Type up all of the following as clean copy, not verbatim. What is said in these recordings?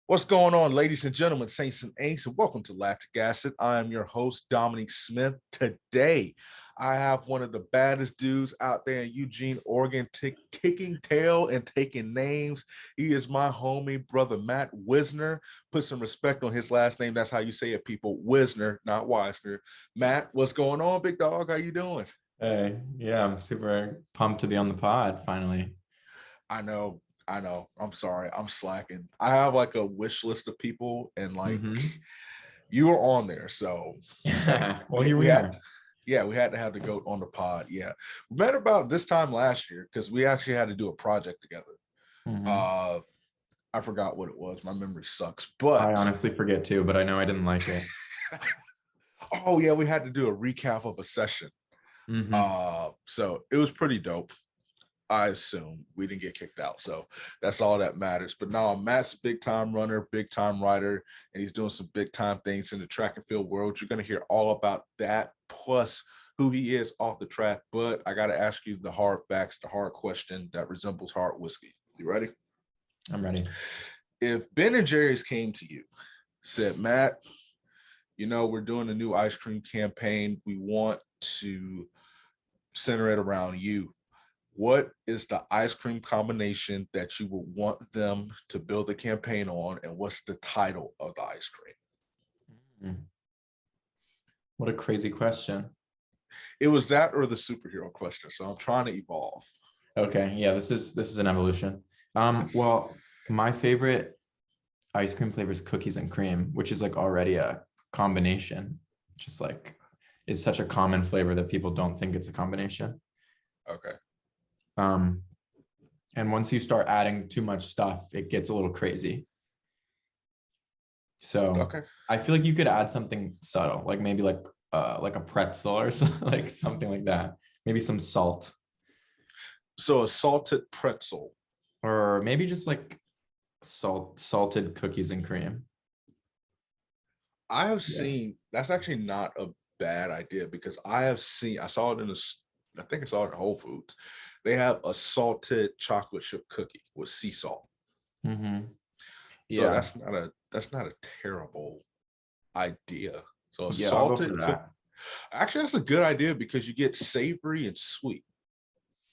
What's going on, ladies and gentlemen, saints and ain'ts, and welcome to Lactic Acid. I am your host, Dominique Smith. Today, I have one of the baddest dudes out there in Eugene, Oregon, kicking tail and taking names. He is my homie, brother Matt Wisner. Put some respect on his last name. That's how you say it, people. Wisner, not Wisner. Matt, what's going on, big dog? How you doing? Hey, yeah, I'm super pumped to be on the pod finally. I know. I'm sorry. I'm slacking. I have like a wish list of people, and like you were on there. So Well, here we are. we had to have the GOAT on the pod. Yeah. We met about this time last year because we actually had to do a project together. I forgot what it was. My memory sucks, but I honestly forget too, but I know I didn't like it. Oh yeah, we had to do a recap of a session. So it was pretty dope. I assume we didn't get kicked out, so that's all that matters. But now Matt's a big time runner, big time rider, and he's doing some big time things in the track and field world. You're going to hear all about that, plus who he is off the track. But I got to ask you the hard facts, the hard question that resembles hard whiskey. You ready? I'm ready. If Ben and Jerry's came to you, said, Matt, you know, we're doing a new ice cream campaign. We want to center it around you. What is the ice cream combination that you would want them to build a campaign on, and what's the title of the ice cream? What a crazy question. It was that or the superhero question, so I'm trying to evolve. Okay, yeah, this is an evolution. Well, my favorite ice cream flavor is cookies and cream, which is like already a combination. Just like is such a common flavor that people don't think it's a combination. Okay. And once you start adding too much stuff, it gets a little crazy. So okay. I feel like you could add something subtle, like maybe like a pretzel or something, like something like that. Maybe some salt. So a salted pretzel. Or maybe just like salted cookies and cream. I have seen, that's actually not a bad idea, because I saw it I think I saw it in Whole Foods. They have a salted chocolate chip cookie with sea salt. So that's not a terrible idea. So salted cookie. Actually, that's a good idea because you get savory and sweet.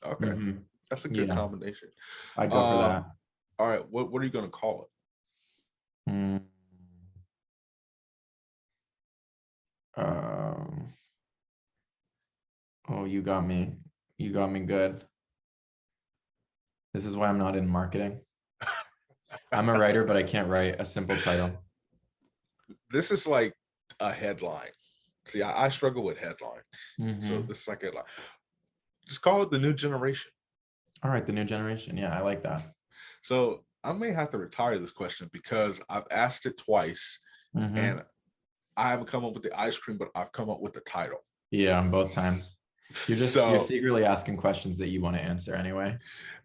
Okay. That's a good combination. I'd go for that. All right. What are you going to call it? Oh, you got me. You got me good. This is why I'm not in marketing. I'm a writer, but I can't write a simple title. This is like a headline. See, I struggle with headlines. So this is like a headline. Just call it the new generation. All right, the new generation. Yeah, I like that. So I may have to retire this question because I've asked it twice and I haven't come up with the ice cream, but I've come up with the title. Yeah, both times. You're secretly asking questions that you want to answer anyway.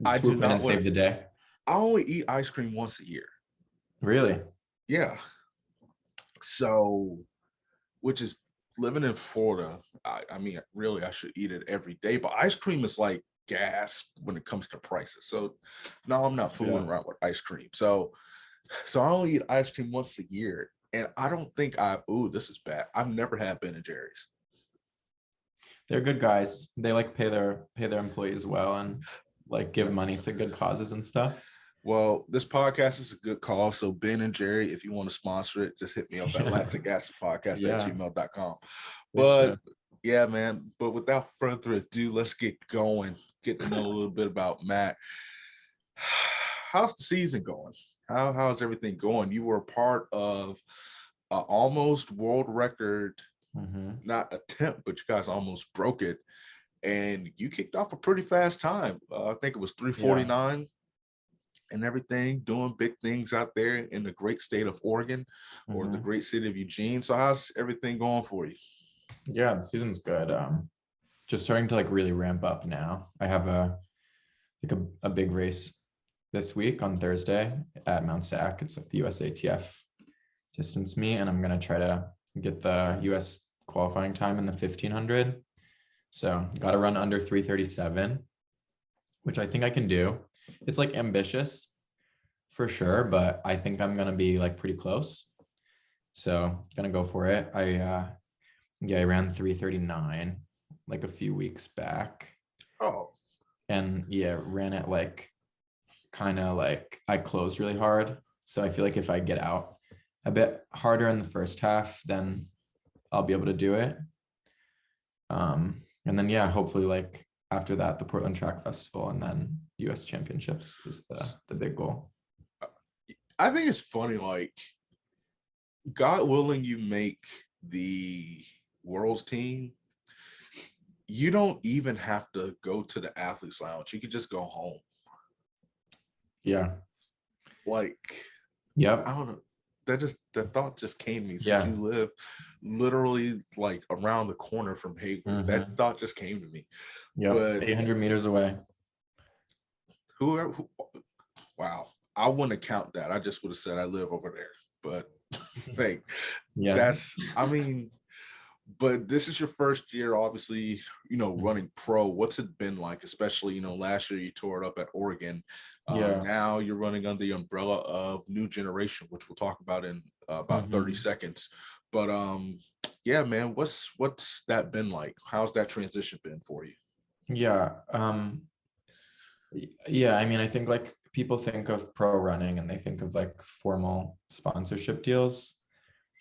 I do not want to save the day. I only eat ice cream once a year. Really? Yeah. So, which is living in Florida. I mean, really, I should eat it every day. But ice cream is like gas when it comes to prices. So, no, I'm not fooling around with ice cream. So I only eat ice cream once a year, and I don't think this is bad. I've never had Ben and Jerry's. They're good guys. They like pay their employees well and like give money to good causes and stuff. Well, this podcast is a good cause. So Ben and Jerry, if you want to sponsor it, just hit me up at Lactic Acid Podcast at gmail.com. But yeah, man. But without further ado, let's get going. Get to know a little bit about Matt. How's the season going? How's everything going? You were a part of almost world record. Not attempt, but you guys almost broke it, and you kicked off a pretty fast time. I think it was 3:49 and everything, doing big things out there in the great state of Oregon or the great city of Eugene. So how's everything going for you? Yeah, the season's good. Just starting to like really ramp up now. I have a big race this week on Thursday at Mount Sac. It's like the USATF distance meet, and I'm gonna try to get the US qualifying time in the 1500. So got to run under 3:37, which I think I can do. It's like ambitious for sure, but I think I'm gonna be like pretty close. So gonna go for it. I ran 3:39 like a few weeks back. Oh, And yeah, ran it like kind of like I closed really hard. So I feel like if I get out a bit harder in the first half, then I'll be able to do it. And then yeah, hopefully like after that, the Portland Track Festival and then US Championships is the big goal. I think it's funny, like, God willing, you make the world's team, you don't even have to go to the athletes lounge. You could just go home. Yeah. Like, Yep. I don't know. The thought just came to me. Since Yeah. you live literally like around the corner from Hayward, that thought just came to me. Yeah. But 800 meters away. Wow. I wouldn't count that. I just would have said I live over there. But like, Yeah. I mean, but this is your first year, obviously, running pro. What's it been like? Especially, last year you tore it up at Oregon. Yeah. Now you're running under the umbrella of New Generation, which we'll talk about in about 30 seconds. But yeah, man, what's that been like? How's that transition been for you? Yeah. Yeah, I mean, I think like people think of pro running and they think of like formal sponsorship deals,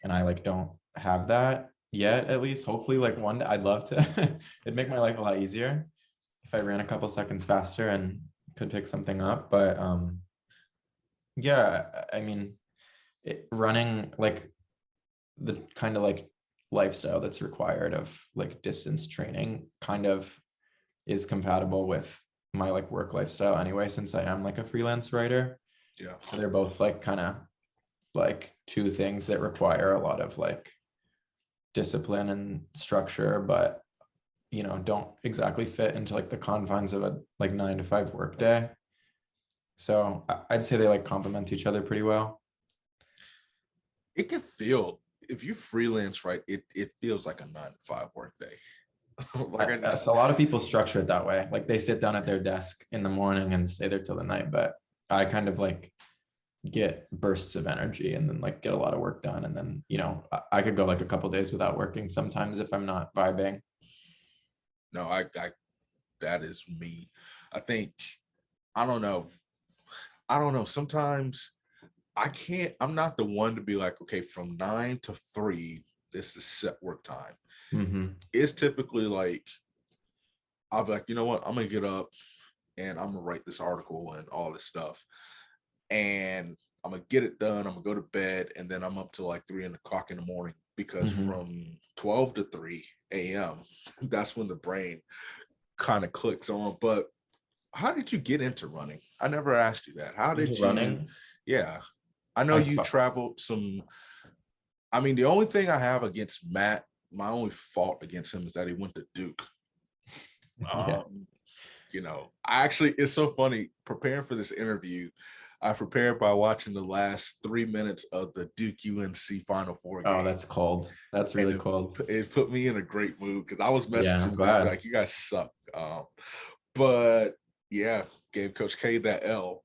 and I like don't have that yet, at least. Hopefully, like one day I'd love to. It'd make my life a lot easier if I ran a couple seconds faster and could pick something up. But yeah, I mean, running like the kind of like lifestyle that's required of like distance training kind of is compatible with my like work lifestyle anyway, since I am like a freelance writer. Yeah. So they're both like kind of like two things that require a lot of like discipline and structure, but don't exactly fit into like the confines of a like 9 to 5 work day. So I'd say they like complement each other pretty well. It can feel, if you freelance, right, it feels like a 9 to 5 work day. So a lot of people structure it that way. Like they sit down at their desk in the morning and stay there till the night, but I kind of like get bursts of energy and then like get a lot of work done. And then, I could go like a couple days without working sometimes if I'm not vibing. No, I that is me. I think, I don't know. Sometimes I'm not the one to be like, okay, from 9 to 3, this is set work time. It's typically like, I'll be like, you know what? I'm going to get up and I'm going to write this article and all this stuff. And I'm going to get it done. I'm going to go to bed. And then I'm up till like 3 o'clock in the morning, because from 12 to 3 a.m., that's when the brain kind of clicks on. But how did you get into running? I never asked you that. How did you running? Yeah. I know you traveled some. I mean, the only thing I have against Matt, my only fault against him is that he went to Duke. Yeah. I actually, it's so funny preparing for this interview. I prepared by watching the last 3 minutes of the Duke UNC Final Four game. Oh, that's cold. That's really cold. It put me in a great mood because I was messaging glad. like, you guys suck. But yeah, gave Coach K that L.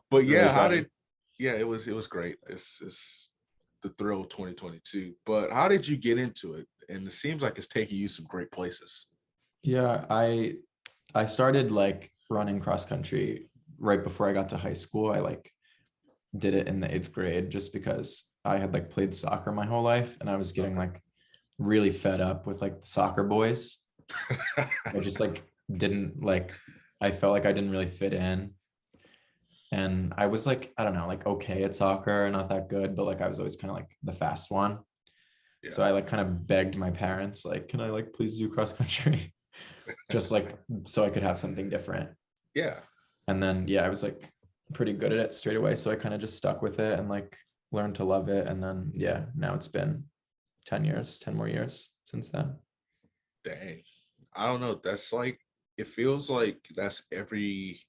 But yeah, really it was great. It's the thrill of 2022. But how did you get into it? And it seems like it's taking you some great places. Yeah, I started like running cross country right before I got to high school. I like did it in the 8th grade just because I had like played soccer my whole life and I was getting like really fed up with like the soccer boys. I just like didn't like, I felt like I didn't really fit in. And I was like, I don't know, like okay at soccer, not that good, but like I was always kind of like the fast one. Yeah. So I like kind of begged my parents, like, can I like please do cross country? Just like so I could have something different. Yeah. And then I was like pretty good at it straight away. So I kind of just stuck with it and like learned to love it. And then now it's been 10 more years since then. Dang. I don't know. That's like, it feels like that's every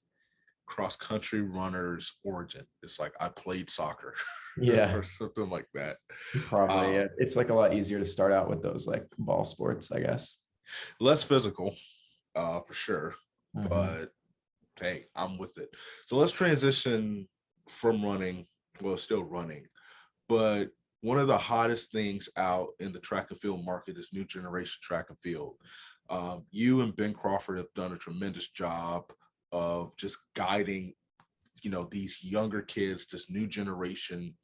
cross country runner's origin. It's like, I played soccer. Yeah. Or something like that. Probably. Yeah. It's like a lot easier to start out with those like ball sports, I guess. Less physical, for sure. But hey, I'm with it. So let's transition from running, well, still running, but one of the hottest things out in the track and field market is new generation track and field. You and Ben Crawford have done a tremendous job of just guiding, these younger kids, this new generation,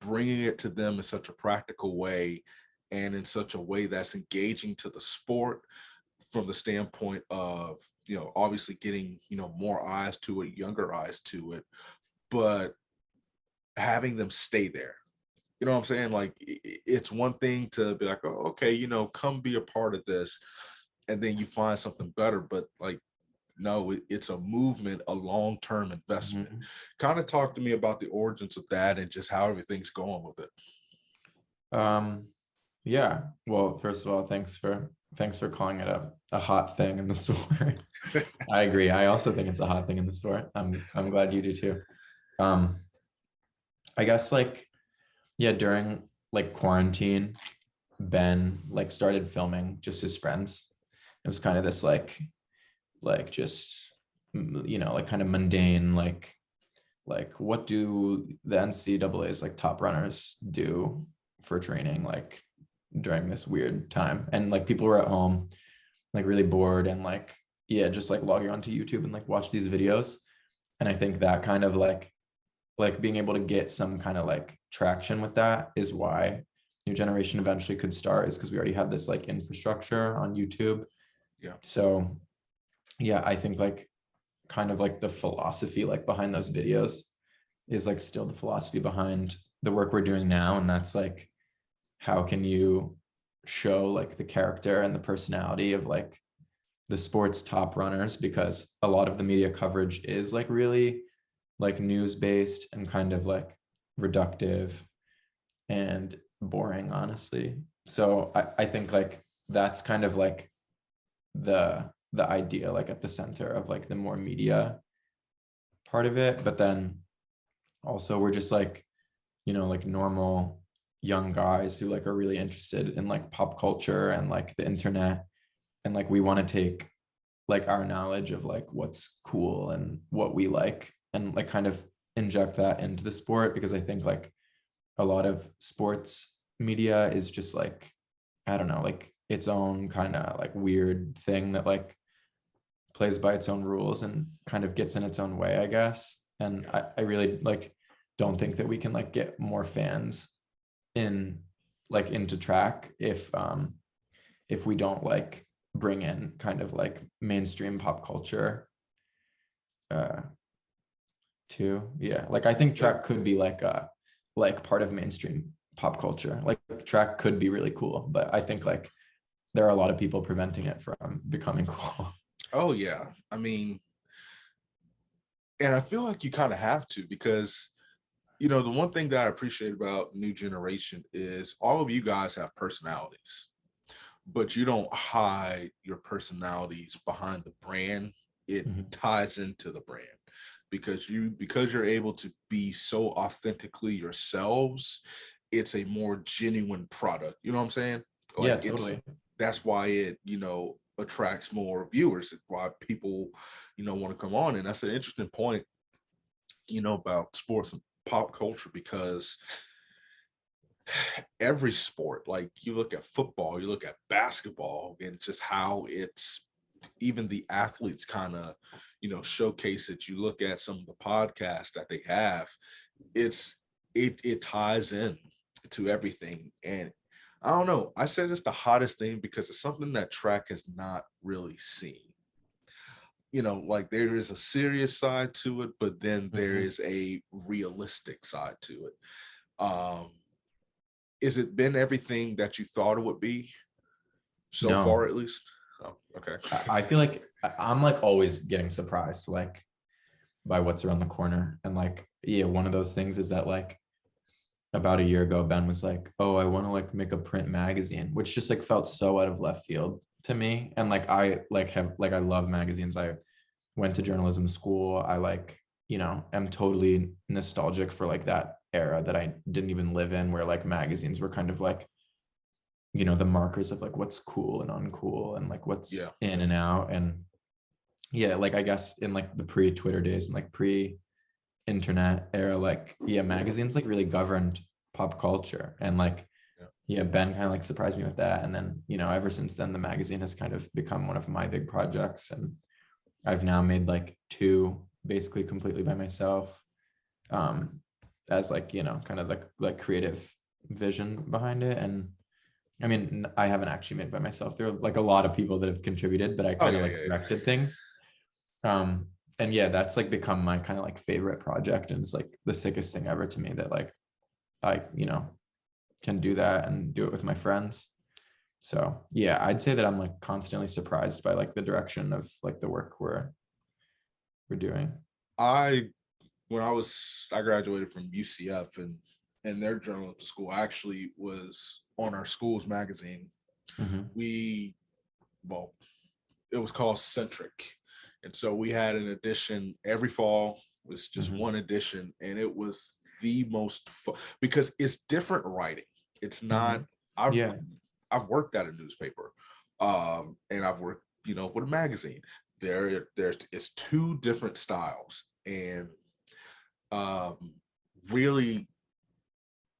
bringing it to them in such a practical way and in such a way that's engaging to the sport from the standpoint of, obviously getting, more eyes to it, younger eyes to it, but having them stay there. You know what I'm saying? Like, it's one thing to be like, oh, okay, come be a part of this, and then you find something better. But like, no, it's a movement, a long-term investment. Mm-hmm. Kind of talk to me about the origins of that and just how everything's going with it. Yeah. Well, first of all, thanks for calling it a hot thing in the store. I agree. I also think it's a hot thing in the store. I'm glad you do too. I guess during quarantine, Ben started filming just his friends. It was kind of this just kind of mundane, what do the NCAA's top runners do for training during this weird time? And people were at home really bored and just logging onto YouTube and watch these videos. And I think that kind of being able to get some kind of traction with that is why New Generation eventually could start, is because we already have this infrastructure on YouTube. Yeah. So yeah, I think kind of the philosophy behind those videos is still the philosophy behind the work we're doing now. And that's how can you show the character and the personality of the sport's top runners, because a lot of the media coverage is really news based and kind of reductive and boring, honestly. So I think that's kind of the idea at the center of the more media part of it. But then also we're just normal young guys who are really interested in pop culture and the internet, and we want to take our knowledge of what's cool and what we like and kind of inject that into the sport, because I think a lot of sports media is just I don't know, its own kind of weird thing that plays by its own rules and kind of gets in its own way, I guess. And I really don't think that we can get more fans in into track if we don't bring in kind of mainstream pop culture too. Yeah, I think track could be part of mainstream pop culture. Track could be really cool, but I think there are a lot of people preventing it from becoming cool. Oh yeah, I mean, and I feel you kind of have to, because the one thing that I appreciate about New Generation is all of you guys have personalities, but you don't hide your personalities behind the brand. It ties into the brand, because you're able to be so authentically yourselves. It's a more genuine product. You know what I'm saying? Yeah, totally. That's why it, attracts more viewers. It's why people, want to come on. And that's an interesting point, about sports and pop culture, because every sport, you look at football, you look at basketball, and just how it's, even the athletes kind of, showcase it. You look at some of the podcasts that they have, it ties in to everything. And I don't know, I said it's the hottest thing because it's something that track has not really seen. There is a serious side to it, but then there is a realistic side to it. Is it been everything that you thought it would be so far, at least? Oh, okay. I feel I'm always getting surprised by what's around the corner. And one of those things is that about a year ago, Ben was oh, I want to make a print magazine, which just felt so out of left field to me. And I I love magazines. I went to journalism school. I am totally nostalgic for that era that I didn't even live in, where magazines were kind of the markers of what's cool and uncool and what's in and out. And yeah, I guess in the pre-Twitter days and pre internet era, like, yeah, magazines like really governed pop culture. And like, yeah, Ben kind of like surprised me with that. And then, you know, ever since then, the magazine has kind of become one of my big projects. And I've now made like 2 basically completely by myself, as like, you know, kind of like creative vision behind it. And I mean, I haven't actually made by myself. There are like a lot of people that have contributed, but I kind of directed things. And yeah, that's like become my kind of like favorite project. And it's like the sickest thing ever to me that like I, you know, can do that and do it with my friends. So yeah, I'd say that I'm like constantly surprised by like the direction of like the work we're doing. I graduated from UCF, and their journalism school, I actually was on our school's magazine. It was called Centric, and so we had an edition every fall. It was just one edition, and it was the most fun because it's different writing. It's not. I've worked at a newspaper, and I've worked, you know, with a magazine. It's 2 different styles, and really,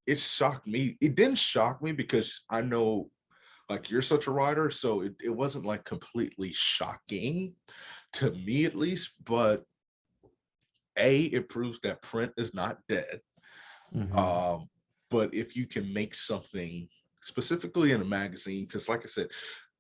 it shocked me. It didn't shock me because I know, like, you're such a writer, so it wasn't like completely shocking to me, at least. But it proves that print is not dead. But if you can make something specifically in a magazine, because like I said,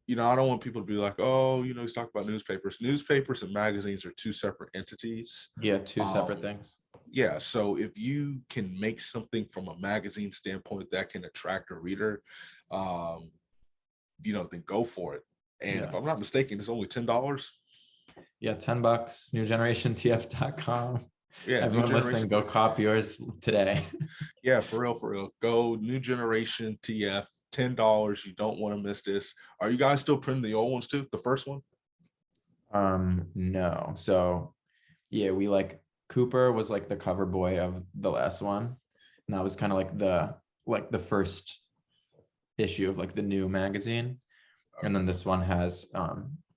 you know, I don't want people to be like, oh, you know, he's talking about newspapers. Newspapers and magazines are 2 separate entities. Yeah, 2 separate things. Yeah, so if you can make something from a magazine standpoint that can attract a reader, you know, then go for it. And if I'm not mistaken, it's only $10. Yeah, $10. NewGenerationTF.com. Yeah, everyone listening, go cop yours today. Yeah, for real. Go New Generation TF, $10. You don't want to miss this. Are you guys still printing the old ones too? The first one? No. So yeah, we like Cooper was like the cover boy of the last one. And that was kind of like the first issue of like the new magazine. And then this one has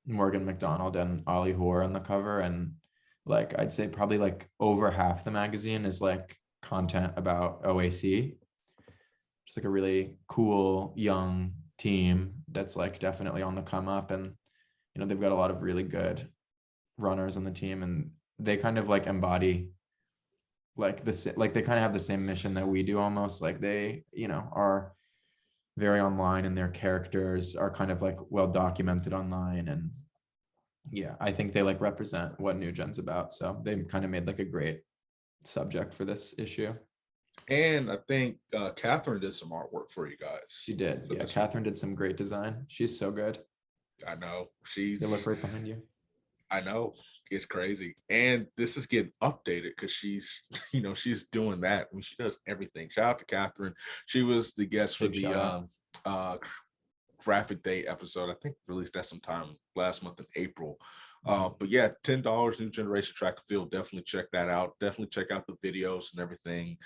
Morgan McDonald and Ollie Hoare on the cover. And like I'd say probably like over half the magazine is like content about OAC. Just like a really cool young team that's like definitely on the come up. And you know, they've got a lot of really good runners on the team, and they kind of like embody like this, like they kind of have the same mission that we do almost. Like they, you know, are very online, and their characters are kind of like well documented online. And yeah, I think they like represent what New Gen's about. So they kind of made like a great subject for this issue. And I think Catherine did some artwork for you guys. She did. Yeah, Catherine did some great design. She's so good. I know. They look right behind you. I know, it's crazy. And this is getting updated because she's, you know, she's doing that. I mean, she does everything. Shout out to Catherine. She was the guest for the Graphic Day episode. I think released that sometime last month in April. But yeah, $10, New Generation Track and Field. Definitely check that out. Definitely check out the videos and everything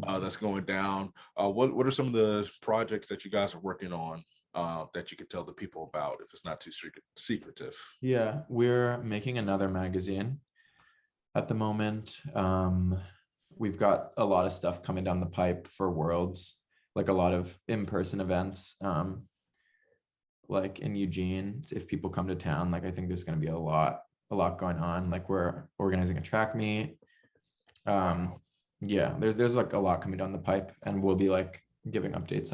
that's going down. What are some of the projects that you guys are working on that you could tell the people about if it's not too secretive? Yeah, we're making another magazine at the moment. We've got a lot of stuff coming down the pipe for Worlds, like a lot of in-person events. Like in Eugene, if people come to town, like I think there's going to be a lot going on. Like we're organizing a track meet. Yeah, there's like a lot coming down the pipe, and we'll be like giving updates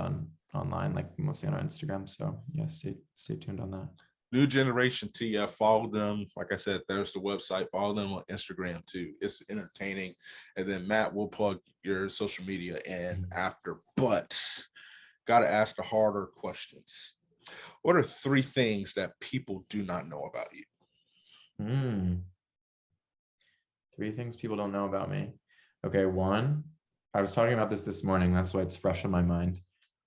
online, like mostly on our Instagram. So yeah, stay tuned on that. New Generation TF, follow them. Like I said, there's the website. Follow them on Instagram too. It's entertaining. And then Matt will plug your social media in after. But gotta ask the harder questions. What are 3 things that people do not know about you? 3 things people don't know about me. Okay, 1, I was talking about this morning. That's why it's fresh in my mind.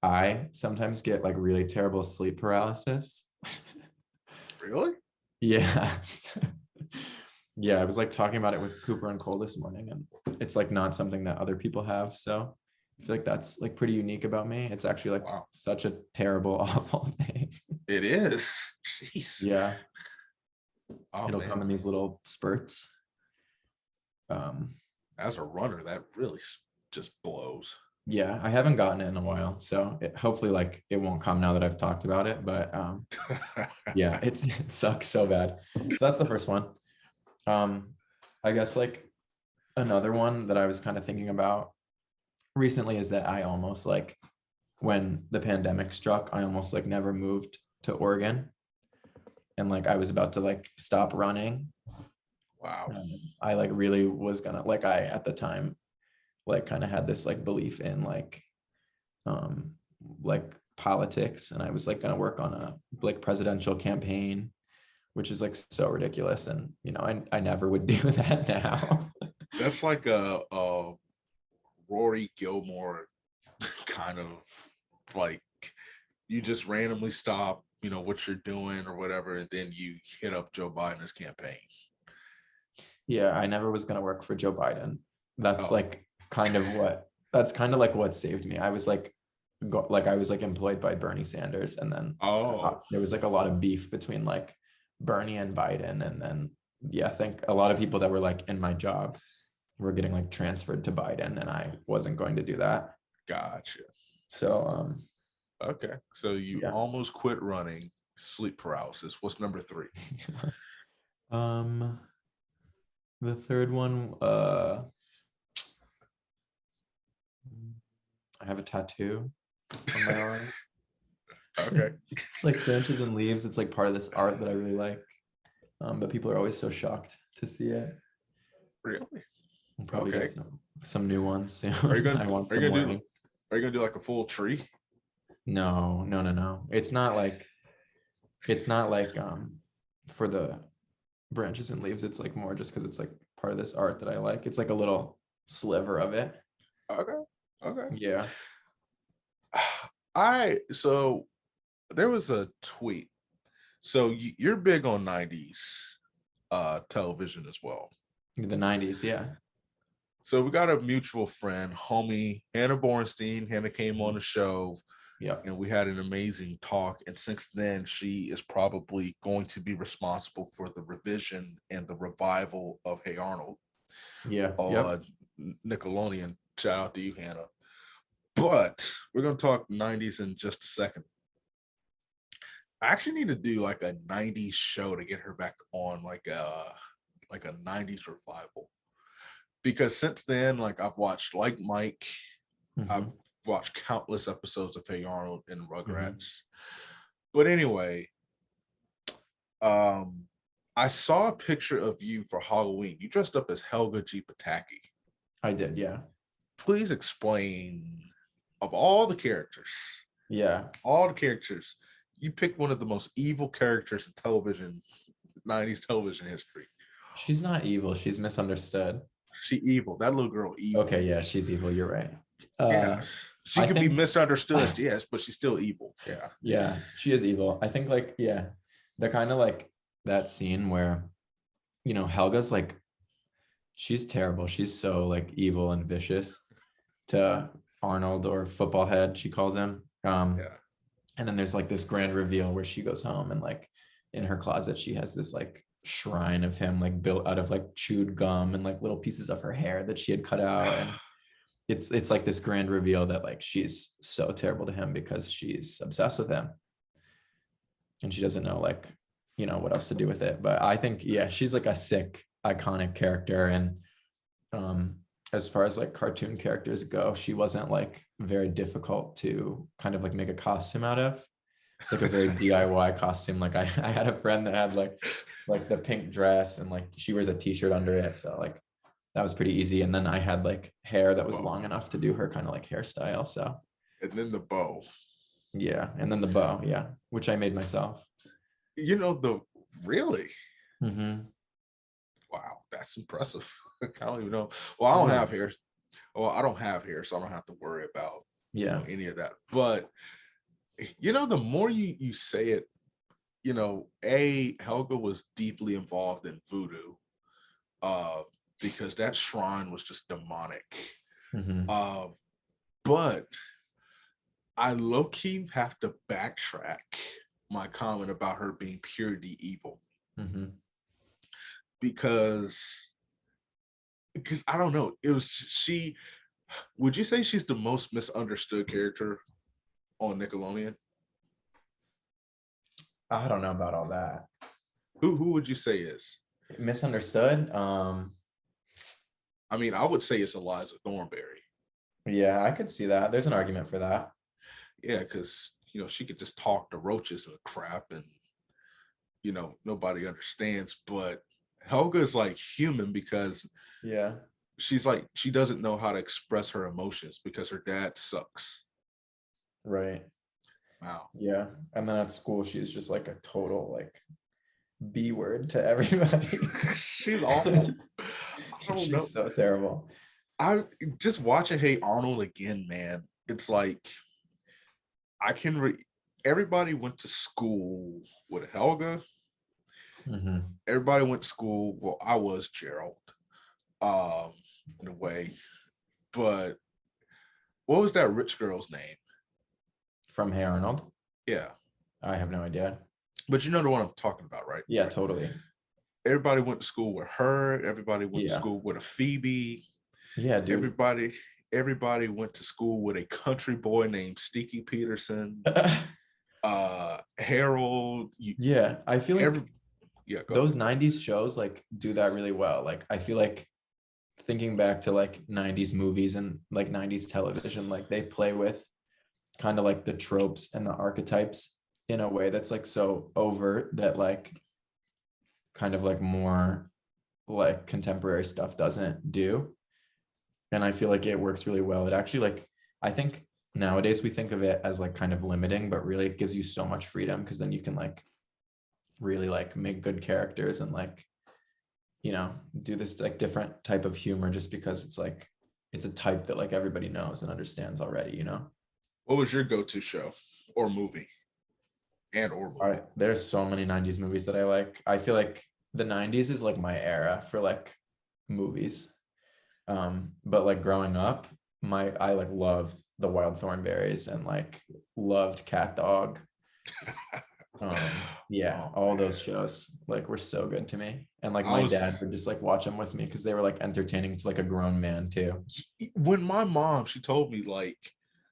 I sometimes get like really terrible sleep paralysis. Really? Yeah. Yeah, I was like talking about it with Cooper and Cole this morning, and it's like not something that other people have. So I feel like that's like pretty unique about me. It's actually like such a terrible, awful thing. It is. Jeez. Yeah. It'll come in these little spurts. as a runner, that really just blows. Yeah, I haven't gotten it in a while, so hopefully like it won't come now that I've talked about it. But yeah, it sucks so bad. So that's the first one. I guess like another one that I was kind of thinking about recently is that I almost like when the pandemic struck, I almost like never moved to Oregon, and like I was about to like stop running. Wow. I like really was gonna like I at the time like kind of had this like belief in um like politics, and I was like gonna work on a like presidential campaign, which is like so ridiculous, and you know I never would do that now. That's like a Rory Gilmore kind of like you just randomly stop, you know, what you're doing or whatever, and then you hit up Joe Biden's campaign. Yeah, I never was gonna work for Joe Biden. That's Oh, like kind of what that's kind of like what saved me. I was like like I was like employed by Bernie Sanders, and then oh, there was like a lot of beef between like Bernie and Biden, and then yeah, I think a lot of people that were like in my job were getting like transferred to Biden, and I wasn't going to do that. gotcha. So Okay, so you yeah. almost quit running, sleep paralysis. What's number 3? um the third one, I have a tattoo on my arm. Okay, It's like branches and leaves. It's like part of this art that I really like. But people are always so shocked to see it. really? I'll probably Okay. get some new ones soon. Are you gonna I want are you some gonna more do ink. are you gonna do like a full tree? No, no, no, no. It's not like for the branches and leaves. It's like more just because it's like part of this art that I like. It's like a little sliver of it. Okay, okay. Yeah. So there was a tweet. So you're big on 90s television as well. The 90's, yeah. So we got a mutual friend, homie Hannah Bornstein. Hannah came on the show Yeah. and we had an amazing talk. And since then, she is probably going to be responsible for the revision and the revival of Hey Arnold Yeah. Yep. on Nickelodeon. Shout out to you, Hannah. But we're going to talk 90s in just a second. I actually need to do like a 90s show to get her back on like a 90s revival. Because since then, like I've watched like Mike, I've Mm-hmm. watched countless episodes of Hey Arnold and Mm-hmm. Rugrats. But anyway, um, I saw a picture of you for Halloween. You dressed up as Helga G. Pataki. I did, yeah. Please explain of Yeah. all the characters, you picked one of the most evil characters in television, 90s television history. She's not evil. She's misunderstood. She evil. That little girl evil. Okay, yeah, she's evil. You're right. Yeah. She I could be think, misunderstood, yes, but she's still evil. Yeah. yeah, she is evil. I think, like, yeah, the kind of like that scene where, you know, Helga's like, she's terrible. She's so like evil and vicious to Arnold, or football head, she calls him. Yeah. And then there's like this grand reveal where she goes home, and like in her closet, she has this like shrine of him, like built out of like chewed gum and like little pieces of her hair that she had cut out. And it's like this grand reveal that like she's so terrible to him because she's obsessed with him, and she doesn't know like, you know, what else to do with it. But I think, yeah, she's like a sick iconic character. And as far as like cartoon characters go, she wasn't like very difficult to kind of like make a costume out of. It's like a very DIY costume. Like I had a friend that had like the pink dress, and like she wears a t-shirt under it, so like that was pretty easy. And then I had like hair that was Bow. long enough to do her kind of like hairstyle. So And then the bow. yeah, and then the bow, yeah, which I made myself. You know, the really? Mm-hmm. Wow, that's impressive. I don't even know. Well, I don't have hair. Well, I don't have hair, so I don't have to worry about, you Yeah. know, any of that. But you know, the more you say it, you know, Helga was deeply involved in voodoo, uh, because that shrine was just demonic. Mm-hmm. Uh, but I low-key have to backtrack my comment about her being purely evil, Mm-hmm. because because I don't know. It was she. Would you say she's the most misunderstood character on Nickelodeon? I don't know about all that. Who would you say is Misunderstood? I mean, I would say it's Eliza Thornberry. Yeah, I could see that. There's an argument for that. Yeah, because she could just talk to roaches and crap, and nobody understands. But Helga is like human because she's like she doesn't know how to express her emotions because her dad sucks. Right. Wow. Yeah. And then at school, she's just like a total like B word to everybody. She's awful. She's so terrible. I just watching Hey Arnold again, man. It's like I can everybody went to school with Helga. Mm-hmm. Everybody went to school. Well, I was Gerald, in a way. But what was that rich girl's name? From Hey Arnold? Yeah. I have no idea. But you know the one I'm talking about, right? Yeah, totally. Everybody went to school with her. Everybody went to school with a Phoebe. Yeah, dude. Everybody went to school with a country boy named Sticky Peterson. Harold. I feel like those ahead. 90s shows like do that really well. Like I feel like thinking back to like 90s movies and like 90s television, like they play with kind of like the tropes and the archetypes in a way that's like so overt that like kind of like more like contemporary stuff doesn't do. And I feel like it works really well. It actually like, I think nowadays we think of it as like kind of limiting, but really it gives you so much freedom because then you can like really like make good characters and like, do this like different type of humor just because it's like, it's a type that like everybody knows and understands already, What was your go-to show or movie? All right, there's so many 90s movies that I like. I feel like the 90s is like my era for like movies. But like growing up, I like loved the Wild Thornberrys and like loved Cat Dog. All those shows like were so good to me. And like my dad would just like watch them with me because they were like entertaining to like a grown man too. When my mom, she told me like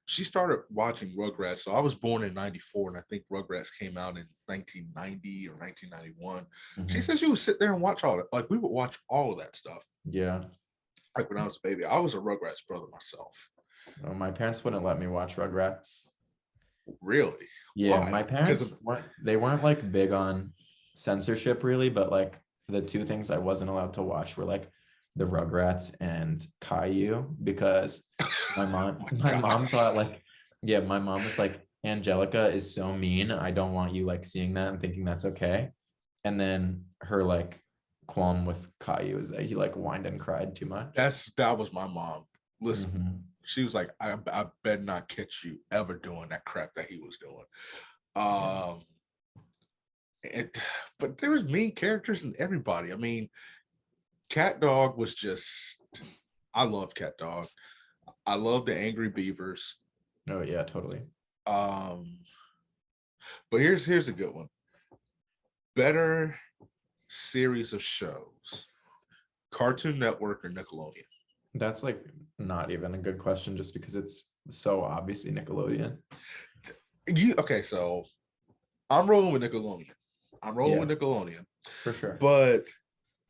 she started watching Rugrats. So I was born in 94 and I think Rugrats came out in 1990 or 1991. Mm-hmm. She said she would sit there and watch all that. Like we would watch all of that stuff. Yeah. Like when I was a baby, I was a Rugrats brother myself. Oh, my parents wouldn't let me watch Rugrats. Really? Yeah, why? My parents weren't like big on censorship really, but like the two things I wasn't allowed to watch were like the Rugrats and Caillou because my mom thought like, my mom was like, Angelica is so mean. I don't want you like seeing that and thinking that's okay. And then her like qualm with Caillou is that he like whined and cried too much. That was my mom. Listen, mm-hmm. She was like, I bet not catch you ever doing that crap that he was doing. But there was mean characters in everybody. I mean, Cat Dog was just, I love Cat Dog. I love the Angry Beavers. Oh yeah, totally. But here's a good one. Better series of shows, Cartoon Network or Nickelodeon? That's like not even a good question just because it's so obviously Nickelodeon. Okay, so I'm rolling with Nickelodeon. For sure. But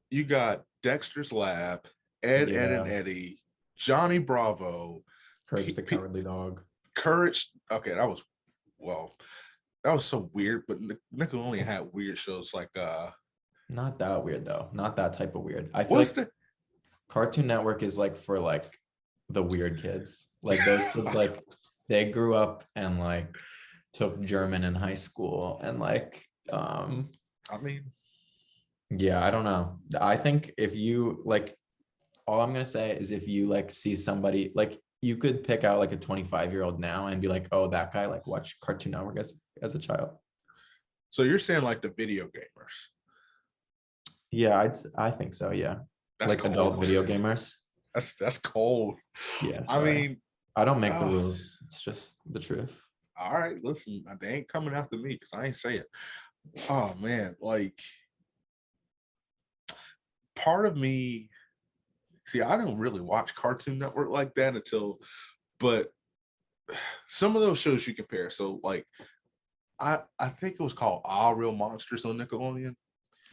you got Dexter's Lab, Ed and Eddie, Johnny Bravo, Courage the Cowardly Dog. Courage. Okay, that was so weird. But Nickelodeon had weird shows like Not that weird though. Not that type of weird. I feel like Cartoon Network is like for like the weird kids. Like those kids like they grew up and like took German in high school and like I mean, yeah, I don't know. I think if you like, all I'm gonna say is if you like see somebody like you could pick out like a 25-year-old now and be like, oh, that guy like watched Cartoon Network as a child. So you're saying like the video gamers? Yeah, I think so. Yeah, that's like cold. Adult video gamers. That's cold. Yeah, I mean, I don't make the rules. It's just the truth. All right, listen, they ain't coming after me because I ain't say it. Oh man, like part of me See, I don't really watch Cartoon Network like that but some of those shows you compare. So like, I think it was called All Real Monsters on Nickelodeon.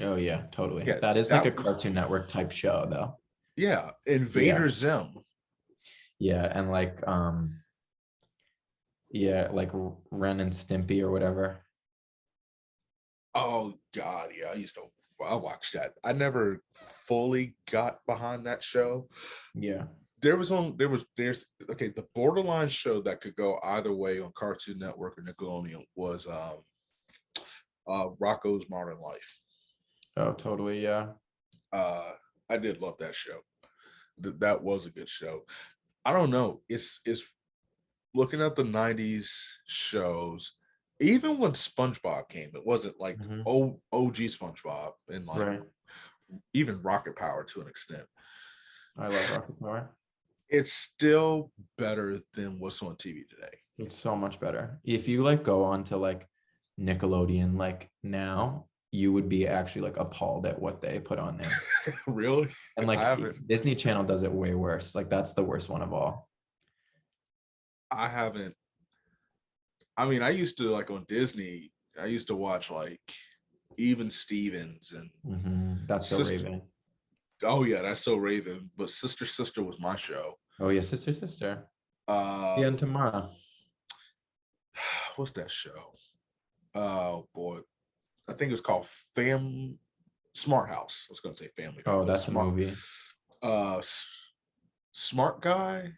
Oh yeah, totally. Yeah, That is like a that was Cartoon Network type show though. yeah, Yeah. Invader Zim. Yeah, and like yeah, like Ren and Stimpy or whatever. Oh God, yeah, I watched that. I never fully got behind that show. Yeah. There's okay, the borderline show that could go either way on Cartoon Network or Nickelodeon was Rocco's Modern Life. Oh, totally. Yeah. I did love that show. That was a good show. I don't know. It's looking at the 90s shows, even when SpongeBob came, it wasn't like OG SpongeBob and like Right. even Rocket Power to an extent. I love Rocket Power. It's still better than what's on TV today. It's so much better. If you like go on to like Nickelodeon like now, you would be actually like appalled at what they put on there. Really? And like Disney Channel does it way worse. Like that's the worst one of all. I haven't. I mean, I used to like on Disney. I used to watch like Even Stevens and That's so Raven. Oh yeah, that's so Raven. But Sister was my show. Oh yeah, Sister. Yeah, and tomorrow. What's that show? Oh boy, I think it was called Smart House. I was going to say Family Guy. Oh, that's a movie. Smart Guy.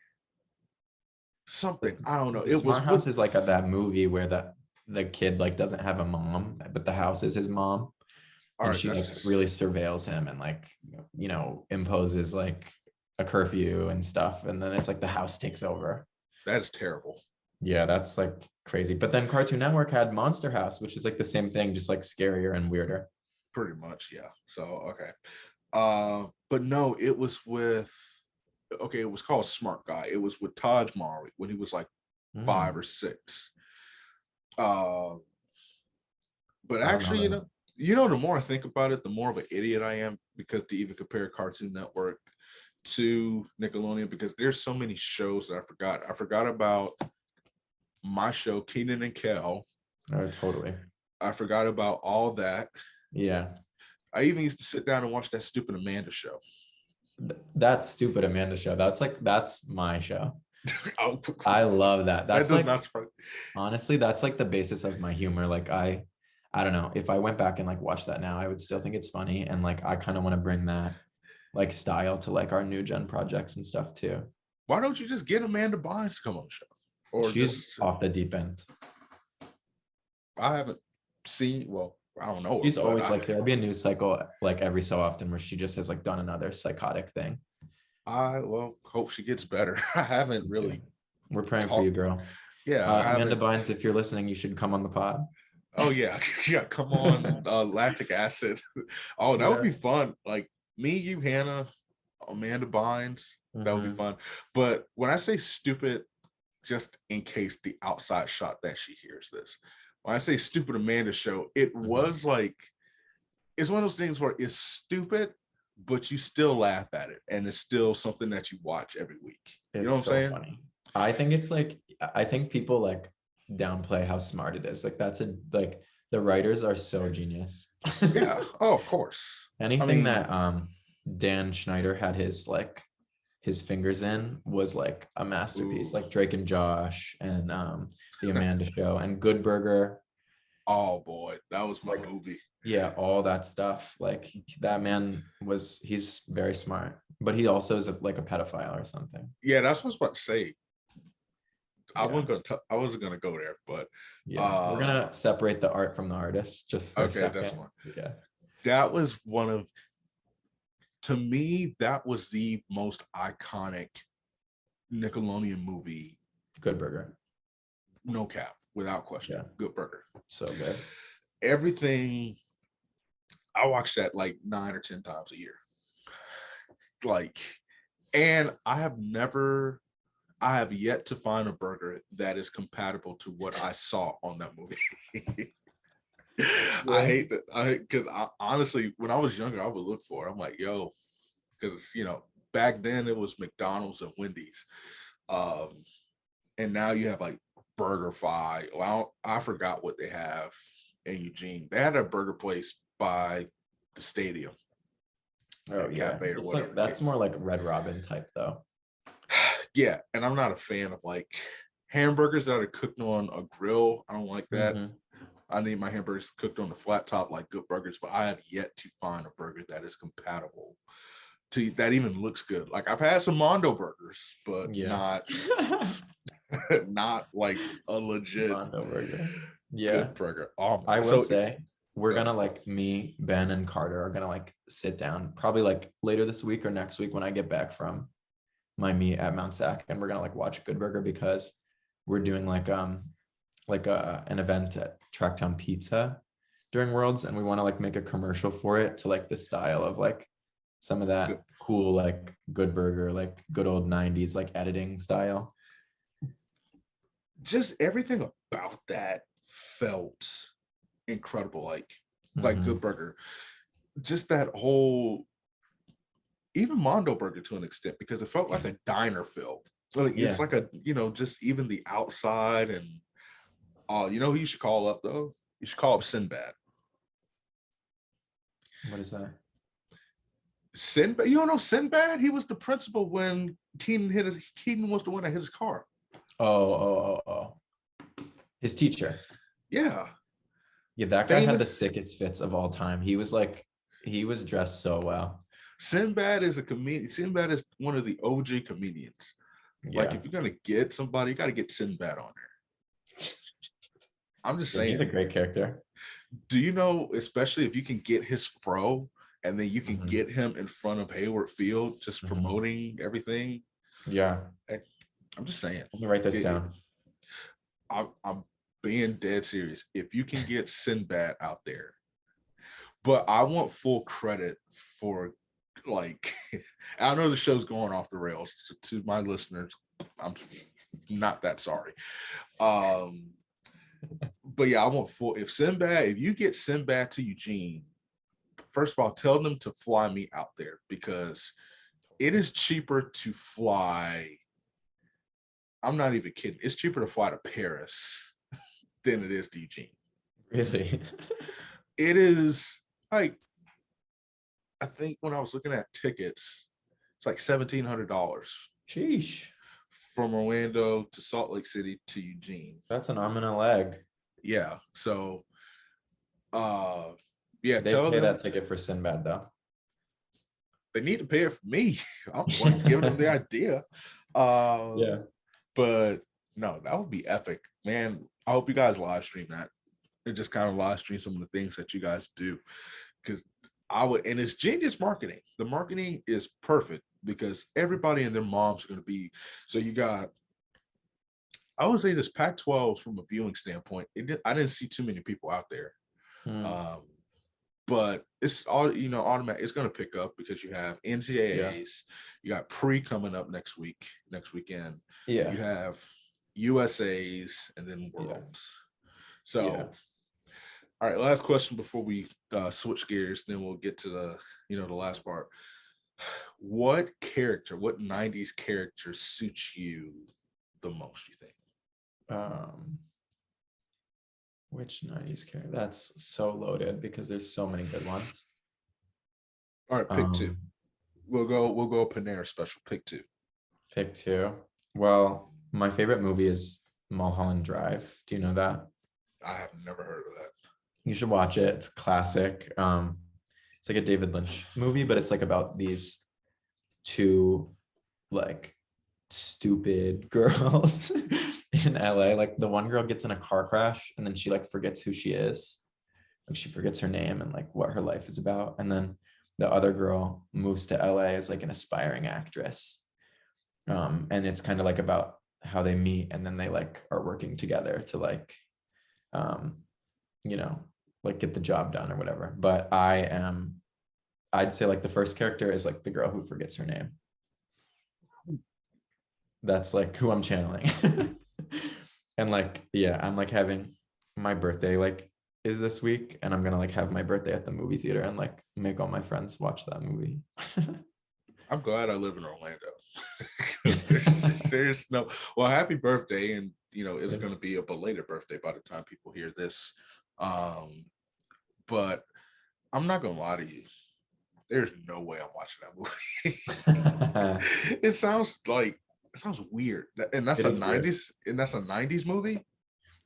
Something I don't know. It was Smart House is like that movie where the kid like doesn't have a mom, but the house is his mom. And she like really surveils him and like, you know, imposes like a curfew and stuff. And then it's like the house takes over. That is terrible. Yeah, that's like crazy. But then Cartoon Network had Monster House, which is like the same thing, just like scarier and weirder. Pretty much, yeah. So okay. But no, it was called Smart Guy. It was with Taj Mowry when he was like 5 or 6. But actually, the more I think about it, the more of an idiot I am because to even compare Cartoon Network to Nickelodeon, because there's so many shows that I forgot. I forgot about my show, Kenan and Kel. Oh, totally. I forgot about all that. Yeah. I even used to sit down and watch that stupid Amanda show. That stupid Amanda show. That's my show. I love that. That's like, honestly, that's like the basis of my humor. Like I don't know, if I went back and like watched that now, I would still think it's funny. And like, I kind of want to bring that like style to like our new gen projects and stuff too. Why don't you just get Amanda Bynes to come on the show? Or she's off the deep end. I haven't seen, well, I don't know. She's always like, there'll be a news cycle like every so often where she just has like done another psychotic thing. I hope she gets better. I haven't really. We're praying for you, girl. Yeah. Amanda Bynes, if you're listening, you should come on the pod. Oh yeah. Yeah. Come on. Lactic Acid. Oh, that would be fun. Like me, you, Hannah, Amanda Bynes. That would be fun. But when I say stupid, just in case the outside shot that she hears this, when I say stupid Amanda show, it was like, it's one of those things where it's stupid, but you still laugh at it. And it's still something that you watch every week. You know what I'm saying? Funny. I think it's like, I think people like downplay how smart it is. Like like the writers are so genius. Yeah. Oh, of course. Anything that Dan Schneider had his fingers in was like a masterpiece. Like Drake and Josh and the Amanda show and Good Burger. Oh boy, that was my movie. Yeah, all that stuff. Like that man he's very smart, but he also is like a pedophile or something. Yeah, that's what I was about to say. I wasn't gonna go there, but yeah, we're gonna separate the art from the artist just for a second. That's one. Yeah, that was one of, to me, that was the most iconic Nickelodeon movie. Good Burger. No cap, without question. Yeah. Good Burger. So good. Everything. I watched that like 9 or 10 times a year. Like, and I have yet to find a burger that is compatible to what I saw on that movie. I hate that. Because honestly, when I was younger, I would look for it. I'm like, yo, because back then it was McDonald's and Wendy's. And now you have like BurgerFi. Well, I forgot what they have in Eugene. They had a burger place by the stadium. Oh yeah, Cafe or it's whatever. like that's more like Red Robin type though. Yeah, and I'm not a fan of like hamburgers that are cooked on a grill. I don't like that. I need my hamburgers cooked on the flat top like Good Burgers, but I have yet to find a burger that is compatible to that even looks good. Like I've had some Mondo burgers, but not not like a legit Mondo burger. Yeah, good burger. Oh, I will say we're gonna like me, Ben, and Carter are gonna like sit down probably like later this week or next week when I get back from my meet at Mount Sac, and we're gonna like watch Good Burger because we're doing like an event at Tracktown Pizza during Worlds, and we want to like make a commercial for it to like the style of like some of that cool like Good Burger, like good old 90s like editing style. Just everything about that felt incredible, like Good Burger. Just that whole, even Mondo Burger to an extent, because it felt like a diner feel. Like it's like a, just even the outside. And you know who you should call up though? You should call up Sinbad. What is that? Sinbad? You don't know Sinbad? He was the principal when Keaton was the one that hit his car. Oh. His teacher. Yeah. Yeah, that guy had the sickest fits of all time. He was dressed so well. Sinbad is a comedian. Sinbad is one of the OG comedians. Yeah. Like if you're gonna get somebody, you got to get Sinbad on there. I'm just saying, he's a great character. Do you know, especially if you can get his fro, and then you can get him in front of Hayward Field, just promoting everything. Yeah, I'm just saying. Let me write this down. I'm being dead serious. If you can get Sinbad out there, but I want full credit for, like, I know the show's going off the rails. To my listeners, I'm not that sorry. But yeah, I want full. If you get Sinbad to Eugene, first of all, tell them to fly me out there, because it is cheaper to fly. I'm not even kidding. It's cheaper to fly to Paris than it is to Eugene. Really? It is like, I think when I was looking at tickets, it's like $1,700. Sheesh. From Orlando to Salt Lake City to Eugene. That's an arm and a leg. Yeah. So, yeah. They pay that ticket for Sinbad though. They need to pay it for me. I'm giving them the idea. Yeah. But no, that would be epic, man. I hope you guys live stream that and just kind of live stream some of the things that you guys do, because and it's genius marketing. The marketing is perfect because everybody and their moms are going to be. So you got, I would say this Pac-12 from a viewing standpoint, I didn't see too many people out there. But it's all, automatic. It's going to pick up because you have NCAAs, you got pre coming up next weekend. Yeah. You have USAs and then Worlds. So, all right, last question before we switch gears, then we'll get to the, the last part. What 90s character suits you the most, you think? Which 90s character? That's so loaded because there's so many good ones. All right, pick two. We'll go Panera special. Pick two. Well, my favorite movie is Mulholland Drive. Do you know that? I have never heard of that. You should watch it. It's a classic. It's like a David Lynch movie, but it's like about these two like stupid girls in LA. Like the one girl gets in a car crash and then she like forgets who she is. Like she forgets her name and like what her life is about. And then the other girl moves to LA as like an aspiring actress. And it's kind of like about how they meet and then they like are working together to like, like get the job done or whatever. But I'd say like the first character is like the girl who forgets her name. That's like who I'm channeling. And like, yeah, I'm like having my birthday like is this week, and I'm gonna like have my birthday at the movie theater and like make all my friends watch that movie. I'm glad I live in Orlando. There's no, well, happy birthday. And, it's going to be a belated birthday by the time people hear this. But I'm not going to lie to you. There's no way I'm watching that movie. It sounds weird. And that's It a is weird. 90s, and that's a 90s movie.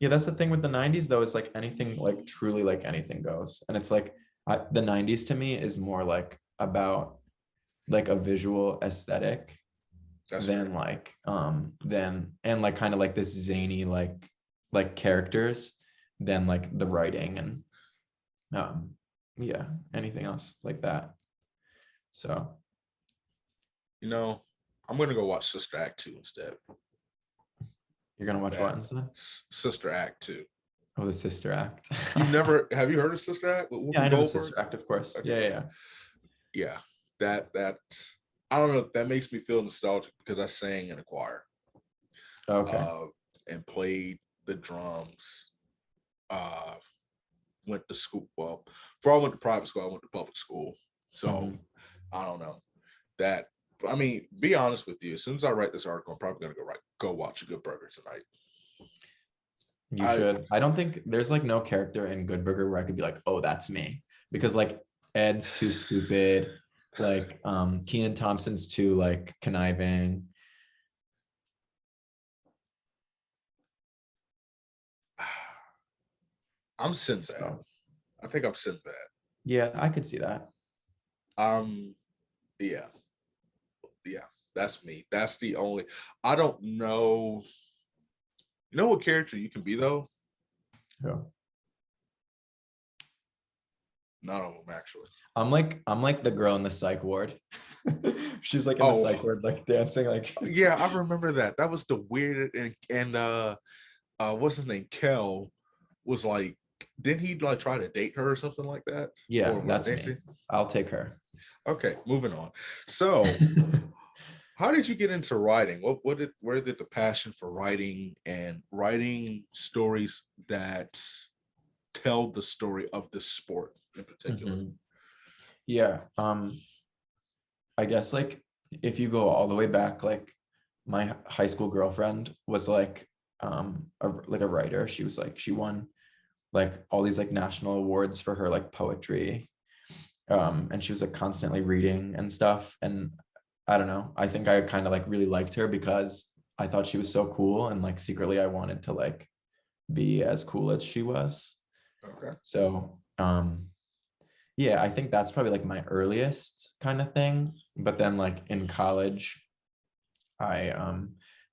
Yeah, that's the thing with the 90s though, is like anything, like truly like anything goes. And it's like the 90s to me is more like about like a visual aesthetic That's than fair. like than and like kind of like this zany like characters than like the writing and yeah, anything else like that. So I'm going to go watch Sister Act 2 instead. you're gonna watch what That instead? Sister Act 2. Oh, the Sister Act. Have you heard of Sister Act with Yeah, Whoopi I know the Goldberg? Sister Act, of course. Okay, Yeah, yeah, yeah. That I don't know. That makes me feel nostalgic because I sang in a choir, yeah. Okay. and played the drums. Uh, Went to school. Well, before I went to private school, I went to public school. So I don't know that. I mean, be honest with you. As soon as I write this article, I'm probably gonna go watch a Good Burger tonight. You should. I don't think there's like no character in Good Burger where I could be like, oh, that's me. Because like Ed's too stupid. Like Kenan Thompson's too like conniving. I'm Sinbad. So I think I'm Sinbad. yeah, I could see that. Yeah, yeah. That's me. That's the only. I don't know. You know what character you can be though? Yeah. None of them actually. I'm like the girl in the psych ward. She's like in the psych ward, like dancing, like yeah, I remember that. That was the weird and what's his name? Kel was like, didn't he like try to date her or something like that? yeah, Or was that's Nancy? me. I'll take her. Okay, moving on. So how did you get into writing? Where did the passion for writing and writing stories that tell the story of the sport in particular? Yeah. I guess like if you go all the way back, like my high school girlfriend was like like a writer. She was like she won like all these like national awards for her like poetry. And she was like constantly reading and stuff. And I don't know, I think I kind of like really liked her because I thought she was so cool, and like secretly I wanted to like be as cool as she was. Okay. So yeah, I think that's probably like my earliest kind of thing. But then like in college, I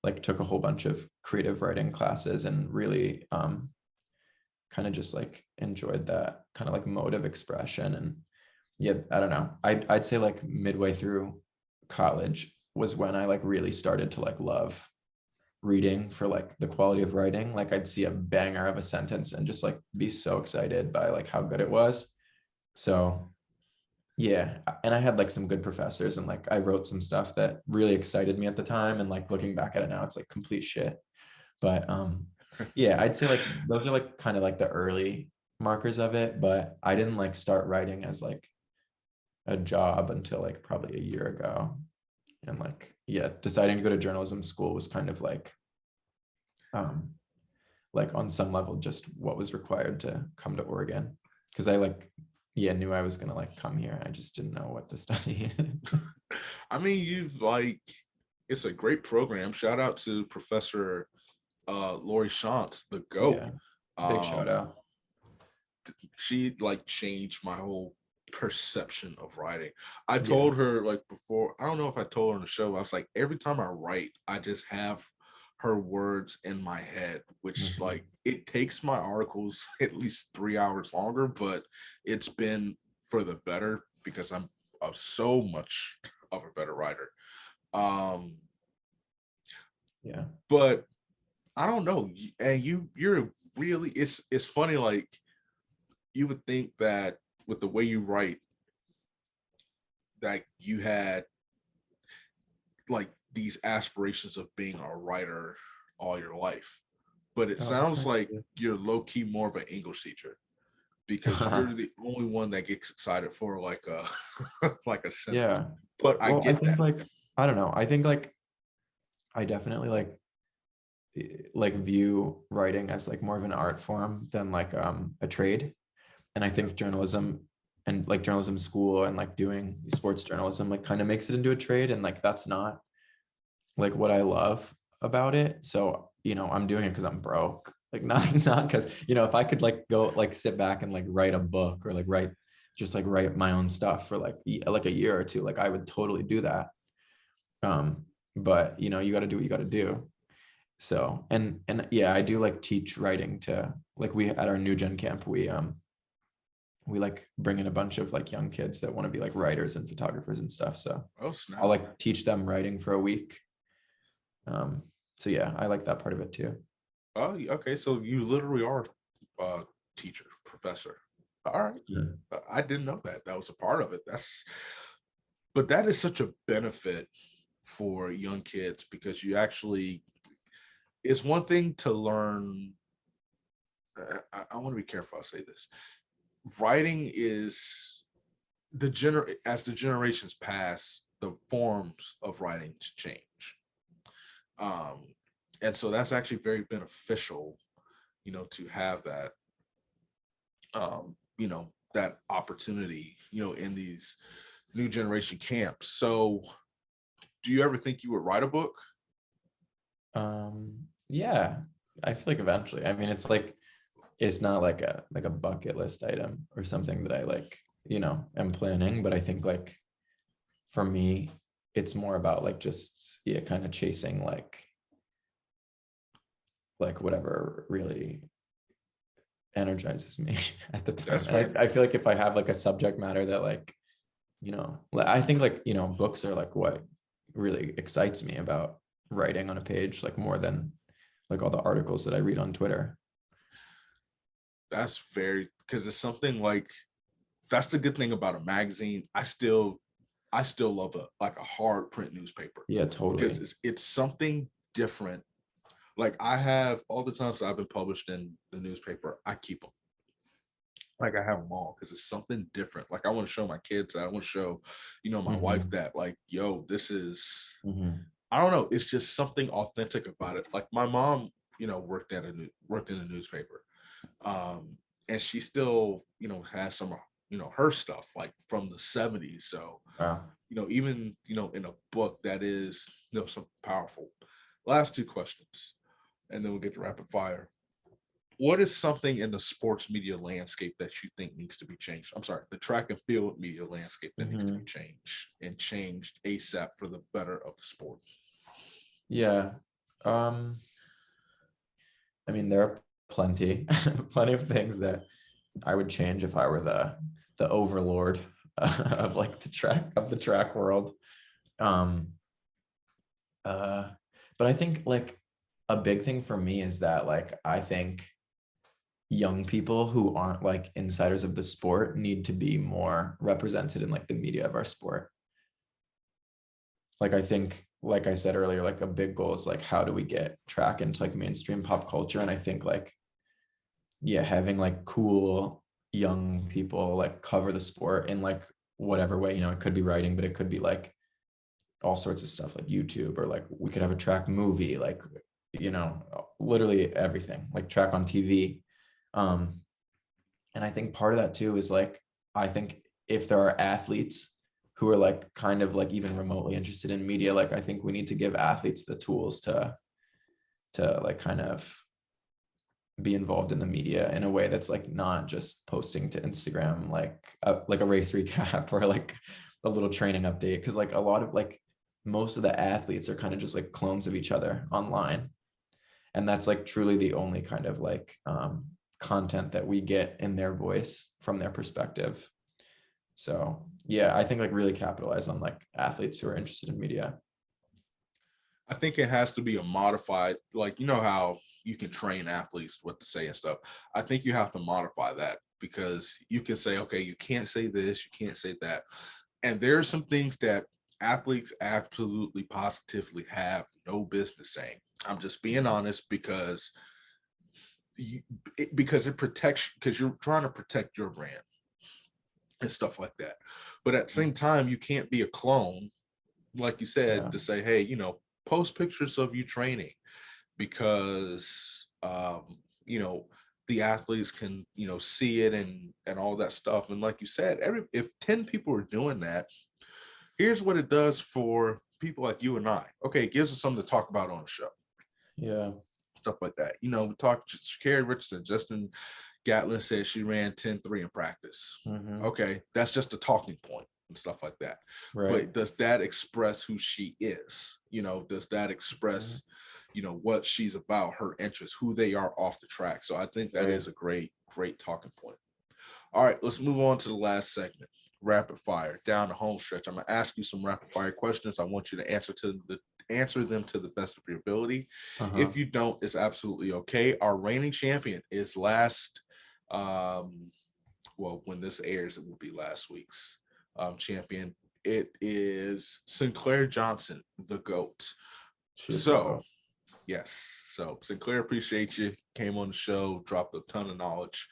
like took a whole bunch of creative writing classes and really kind of just like enjoyed that kind of like mode of expression. And yeah, I don't know. I'd say like midway through college was when I like really started to like love reading for like the quality of writing. Like I'd see a banger of a sentence and just like be so excited by like how good it was. So yeah, and I had like some good professors, and like I wrote some stuff that really excited me at the time, and like looking back at it now it's like complete shit. But yeah, I'd say like those are like kind of like the early markers of it, but I didn't like start writing as like a job until like probably a year ago. And like yeah, deciding to go to journalism school was kind of um like on some level just what was required to come to Oregon, because I like yeah knew I was gonna like come here. I just didn't know what to study. I mean, it's a great program. Shout out to Professor Lori Shantz, the GOAT. Yeah, big shout Um, out. she like changed my whole perception of writing. I Yeah. told her like before, I don't know if I told her on the show, I was like, every time I write, I just have her words in my head, which Mhm. like it takes my articles at least 3 hours longer, but it's been for the better because I'm so much of a better writer. Um, Yeah. but I don't know, and you're really, it's funny, like you would think that with the way you write, that you had like these aspirations of being a writer all your life, but it Oh, that's sounds nice. like you're low key more of an English teacher. because you're the only one that gets excited for like a like a sentence. Yeah. But I Well, I get think that. like, I don't know. I think like I definitely like view writing as like more of an art form than like a trade. And I think journalism and like journalism school and like doing sports journalism like kind of makes it into a trade, and like that's not like what I love about it. So, you know, I'm doing it because I'm broke. Like not because, you know, if I could like go like sit back and like write a book or like write my own stuff for like a year or two, like I would totally do that. But you know, you got to do what you got to do. So, and yeah, I do like teach writing to like we at our new gen camp, we like bring in a bunch of like young kids that want to be like writers and photographers and stuff. So I'll like teach them writing for a week. So yeah, I like that part of it too. Oh, okay. So you literally are a teacher, professor. All right. Yeah. I didn't know that. That was a part of it. But that is such a benefit for young kids because you actually, it's one thing to learn. I want to be careful I say this. Writing is as the generations pass, the forms of writing change. And so that's actually very beneficial, you know, to have that, you know, that opportunity, you know, in these new generation camps. So do you ever think you would write a book? Yeah, I feel like eventually. I mean, it's like it's not like a bucket list item or something that I like, you know, am planning, but I think like for me, it's more about like just yeah, kind of chasing like whatever really energizes me at the time. That's fair. And I feel like if I have like a subject matter that like, you know, I think like, you know, books are like what really excites me about writing on a page, like more than like all the articles that I read on Twitter. That's very, because it's something like, that's the good thing about a magazine. I still love a hard print newspaper Yeah, because totally. it's something different. Like I have all the times I've been published in the newspaper, I keep them. Like I have them all because it's something different. Like I want to show my kids that. I want to show, you know, my wife that like, yo, this is, I don't know. It's just something authentic about it. Like my mom, you know, worked in a newspaper, and she still, you know, has some, you know, her stuff like from the 70s. So, Wow. you know, even, you know, in a book that is, you know, something powerful. Last two questions, and then we'll get to rapid fire. What is something in the sports media landscape that you think needs to be changed? I'm sorry, the track and field media landscape that needs to be changed and changed ASAP for the better of the sport. Yeah. I mean, there are plenty, plenty of things that I would change if I were the overlord of like the track world. Um, but I think like a big thing for me is that like I think young people who aren't like insiders of the sport need to be more represented in like the media of our sport. Like I think, like I said earlier, like a big goal is like how do we get track into like mainstream pop culture? And I think like yeah, having like cool young people like cover the sport in like whatever way, you know, it could be writing, but it could be like all sorts of stuff like YouTube, or like we could have a track movie, like, you know, literally everything, like track on TV. Um, and I think part of that too is like, I think if there are athletes who are like kind of like even remotely interested in media, like I think we need to give athletes the tools to like kind of be involved in the media in a way that's like not just posting to Instagram like a race recap or like a little training update, because like a lot of like most of the athletes are kind of just like clones of each other online, and that's like truly the only kind of like content that we get in their voice from their perspective. So yeah, I think like really capitalize on like athletes who are interested in media. I think it has to be a modified, like, you know how you can train athletes what to say and stuff. I think you have to modify that because you can say, okay, you can't say this, you can't say that. And there's some things that athletes absolutely positively have no business saying. I'm just being honest because because it protects, because you're trying to protect your brand and stuff like that. But at the same time, you can't be a clone, like you said, to say, hey, post pictures of you training, because the athletes can see it and all that stuff. And like you said, if 10 people are doing that, here's what it does for people like you and I. Okay, it gives us something to talk about on the show. Yeah. Stuff like that. We talked to Sha'Carri Richardson. Justin Gatlin said she ran 10-3 in practice. Okay, that's just a talking point and stuff like that. Right. But does that express who she is? Does that express what she's about, her interests, who they are off the track? So I think that is a great talking point. All right, let's move on to the last segment, rapid fire, down the home stretch. I'm gonna ask you some rapid fire questions. I want you to answer them to the best of your ability. If you don't, it's absolutely okay. Our reigning champion is when this airs, it will be last week's champion. It is Sinclair Johnson, the GOAT. Yes. So Sinclair, appreciate you. Came on the show, dropped a ton of knowledge.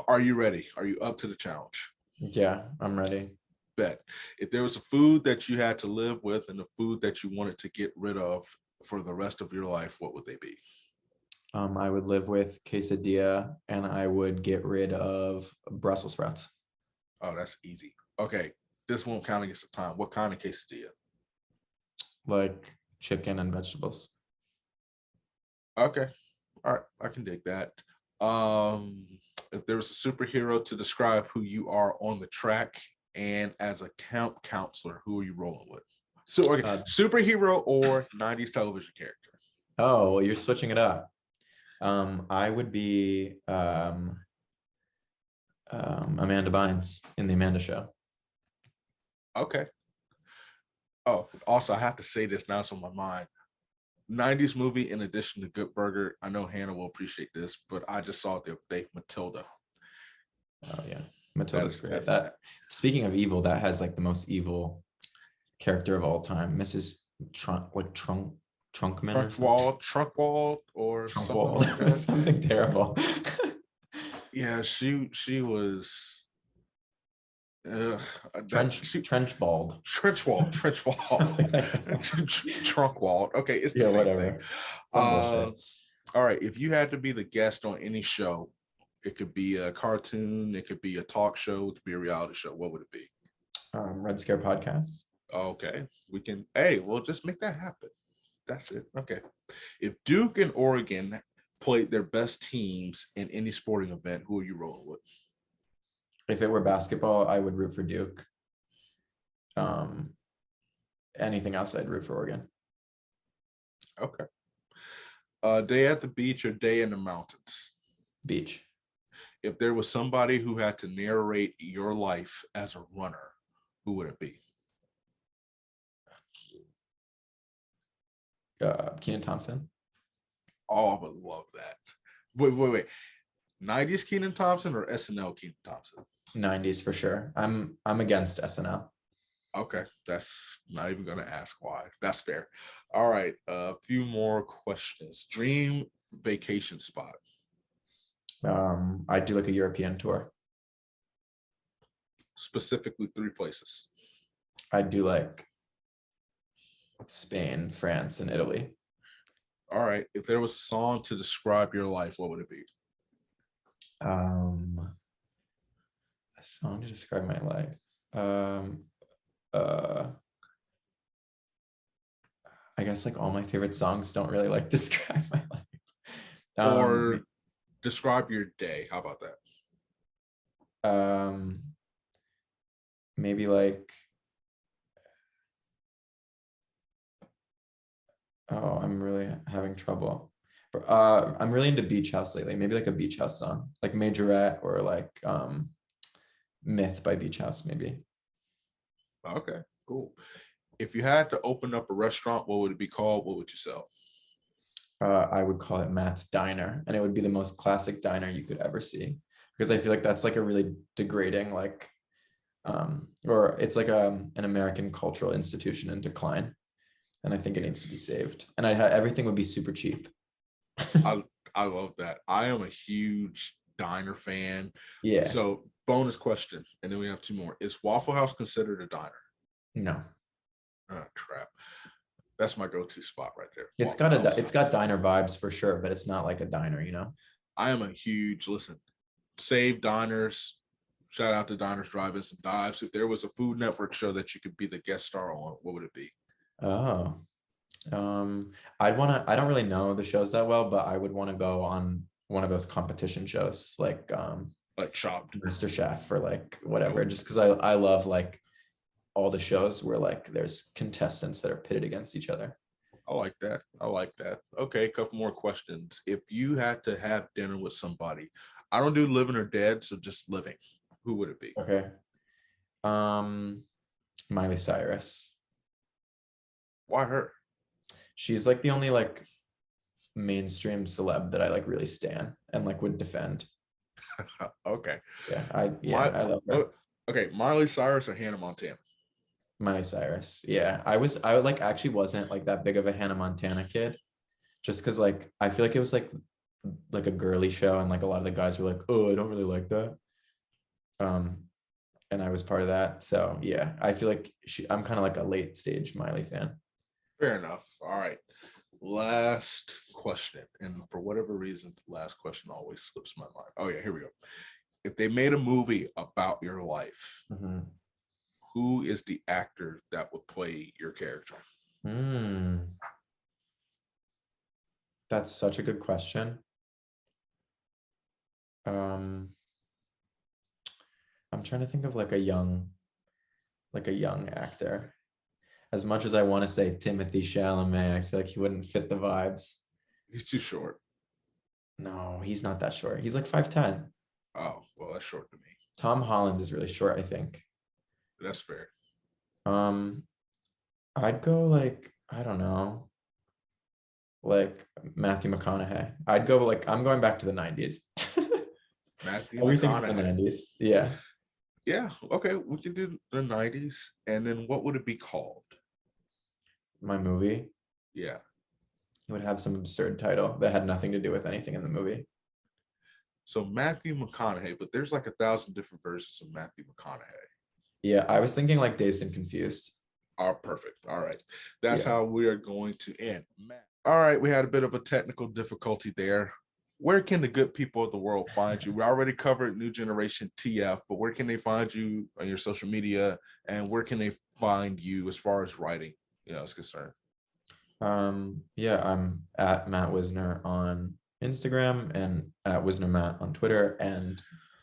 Are you ready? Are you up to the challenge? Yeah, I'm ready. Bet. If there was a food that you had to live with and a food that you wanted to get rid of for the rest of your life, what would they be? I would live with quesadilla, and I would get rid of Brussels sprouts. Oh, that's easy. Okay, this won't count against the time. What kind of quesadilla? Like chicken and vegetables. Okay, all right, I can dig that. If there was a superhero to describe who you are on the track and as a camp counselor, who are you rolling with? So, superhero or 90s television character? Oh, well, you're switching it up. I would be Amanda Bynes in the Amanda Show. Okay. Oh, also, I have to say this now, it's on my mind. 90s movie, in addition to Good Burger, I know Hannah will appreciate this, but I just saw it the other day, Matilda. Oh yeah, Matilda's great. That, speaking of evil, that has like the most evil character of all time, Mrs. Trunkman, Trunkwald, or something like that. Something terrible. Yeah, she was. Trenchwald. Trunkwald. Okay, it's the same whatever. Thing. All right, if you had to be the guest on any show, it could be a cartoon, it could be a talk show, it could be a reality show, what would it be? Red Scare Podcast. Okay, we can. Hey, we'll just make that happen. That's it. Okay. If Duke and Oregon played their best teams in any sporting event, who are you rolling with? If it were basketball, I would root for Duke. Anything else, I'd root for Oregon. Okay. Day at the beach or day in the mountains? Beach. If there was somebody who had to narrate your life as a runner, who would it be? Kenan Thompson. Oh, I would love that. Wait. 90s Kenan Thompson or SNL Kenan Thompson? 90s for sure. I'm against SNL. Okay, that's not even gonna ask why. That's fair. All right, a few more questions. Dream vacation spot. I'd do like a European tour. Specifically 3 places. I'd do like Spain, France, and Italy. All right, if there was a song to describe your life, what would it be? A song to describe my life. I guess like all my favorite songs don't really like describe my life. Or describe your day. How about that? Maybe like, oh, I'm really having trouble. I'm really into beach house lately. Maybe like a beach house song, like Majorette or like Myth by Beach House, maybe. Okay, cool. If you had to open up a restaurant, what would it be called? What would you sell? I would call it Matt's Diner, and it would be the most classic diner you could ever see, because I feel like that's like a really degrading, like, or it's like an American cultural institution in decline, and I think it needs to be saved. And everything would be super cheap. I love that. I am a huge diner fan. Yeah. So bonus question, and then we have two more. Is Waffle House considered a diner? No. Oh crap. That's my go-to spot right there. It's got diner vibes for sure, but it's not like a diner, you know? I am a huge save diners. Shout out to Diners, Drive-Ins, and Dives. If there was a Food Network show that you could be the guest star on, what would it be? Oh. I don't really know the shows that well, but I would want to go on one of those competition shows like Chopped, Master Chef or like whatever, just because I love like all the shows where like there's contestants that are pitted against each other. I like that. Okay, a couple more questions. If you had to have dinner with somebody, I don't do living or dead, so just living, who would it be? Okay. Miley Cyrus. Why her? She's like the only like mainstream celeb that I like really stan and like would defend. Okay. I love her. Okay, Miley Cyrus or Hannah Montana? Miley Cyrus. Yeah. I like actually wasn't like that big of a Hannah Montana kid. Just because like I feel like it was like a girly show and like a lot of the guys were like, oh, I don't really like that. And I was part of that. So yeah, I feel like I'm kind of like a late stage Miley fan. Fair enough. All right. Last question. And for whatever reason, the last question always slips my mind. Oh yeah, here we go. If they made a movie about your life, who is the actor that would play your character? That's such a good question. I'm trying to think of like a young actor. As much as I want to say Timothée Chalamet, I feel like he wouldn't fit the vibes. He's too short. No, he's not that short. He's like 5'10". Oh, well, that's short to me. Tom Holland is really short, I think. That's fair. I'd go like, I don't know, like Matthew McConaughey. I'd go like, I'm going back to the 90s. Matthew Everything's McConaughey. in the 90s. Yeah. Yeah. Okay. We can do the 90s. And then what would it be called? My movie? Yeah. It would have some absurd title that had nothing to do with anything in the movie. So Matthew McConaughey, but there's like 1,000 different versions of Matthew McConaughey. Yeah. I was thinking like Dazed and Confused. Oh, perfect. All right. That's how we are going to end. All right. We had a bit of a technical difficulty there. Where can the good people of the world find you? We already covered New Generation TF, but where can they find you on your social media, and where can they find you as far as writing, is concerned? Yeah, I'm at Matt Wisner on Instagram and at Wisner Matt on Twitter, and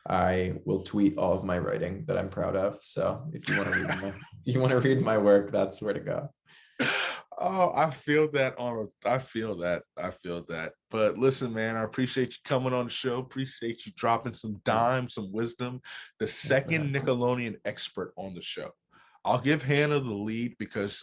I will tweet all of my writing that I'm proud of. So if you want to read my work, that's where to go. Oh, I feel that. But listen, man, I appreciate you coming on the show. Appreciate you dropping some dimes, some wisdom. The second Nickelodeon expert on the show. I'll give Hannah the lead because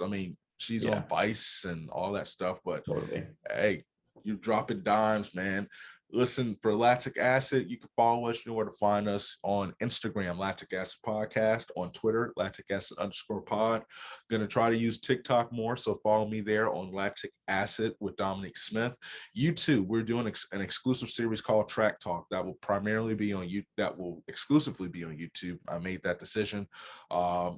she's on Vice and all that stuff. But totally. Hey, you're dropping dimes, man. Listen, for Lactic Acid, you can follow us. You know where to find us on Instagram, Lactic Acid Podcast, on Twitter, Lactic Acid _pod. Going to try to use TikTok more, so follow me there on Lactic Acid with Dominique Smith. YouTube, we're doing an exclusive series called Track Talk that will exclusively be on YouTube. I made that decision.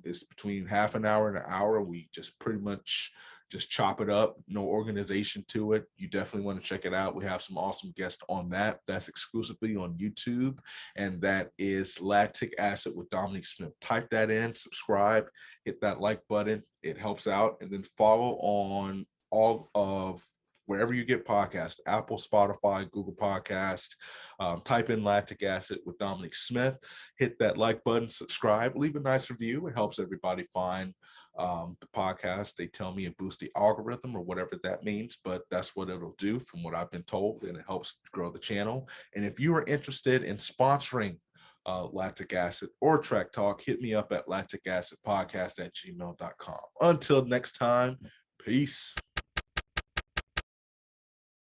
It's between half an hour and an hour. We just pretty much just chop it up, no organization to it. You definitely want to check it out. We have some awesome guests on that. That's exclusively on YouTube, and that is Lactic Acid with Dominique Smith. Type that in, subscribe, hit that like button. It helps out, and then follow on all of wherever you get podcasts, Apple, Spotify, Google Podcast. Type in Lactic Acid with Dominique Smith. Hit that like button, subscribe, leave a nice review. It helps everybody find the podcast. They tell me it boosts the algorithm or whatever that means, but that's what it'll do from what I've been told, and it helps grow the channel. And if you are interested in sponsoring Lactic Acid or Track Talk, hit me up at lacticacidpodcast@gmail.com. Until next time, peace.